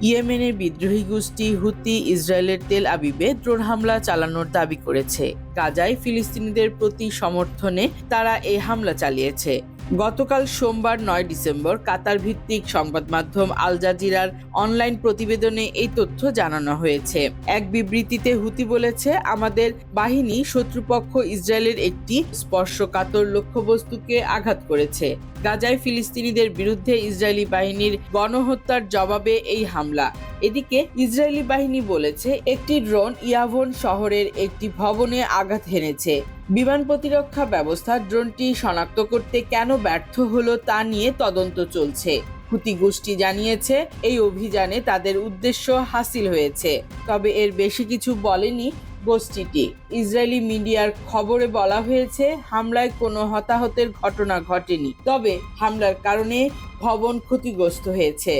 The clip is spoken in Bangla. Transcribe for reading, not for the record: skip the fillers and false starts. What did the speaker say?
ইয়েমেনের বিদ্রোহী গোষ্ঠী হুতি ইসরায়েলের তেল আবিবে ড্রোন হামলা চালানোর দাবি করেছে। গাজায় ফিলিস্তিনিদের প্রতি সমর্থনে তারা এই হামলা চালিয়েছে। গতকাল সোমবার ৯ ডিসেম্বর কাতার ভিত্তিক সংবাদ মাধ্যম আল জাজিরার অনলাইন প্রতিবেদনে এই তথ্য জানানো হয়েছে। এক বিবৃতিতে হুতি বলেছে, আমাদের বাহিনী শত্রুপক্ষ ইসরায়েলের একটি স্পর্শকাতর লক্ষ্যবস্তুকে আঘাত করেছে। গাজায় ফিলিস্তিনিদের বিরুদ্ধে ইসরায়েলি বাহিনীর গণহত্যার জবাবে এই হামলা। এদিকে ইসরায়েলি বাহিনী বলেছে, একটি ড্রোন ইয়াভন শহরের একটি ভবনে আঘাত হেনেছে। বিমান প্রতিরক্ষা ব্যবস্থা ড্রোনটি শনাক্ত করতে কেন ব্যর্থ হলো তা নিয়ে তদন্ত চলছে। হুতি গোষ্ঠী জানিয়েছে, এই অভিযানে তাদের উদ্দেশ্য হাসিল হয়েছে, তবে এর বেশি কিছু বলেনি গোষ্ঠীটি। ইসরায়েলি মিডিয়ার খবরে বলা হয়েছে, হামলায় কোনো হতাহতের ঘটনা ঘটেনি, তবে হামলার কারণে ভবন ক্ষতিগ্রস্ত হয়েছে।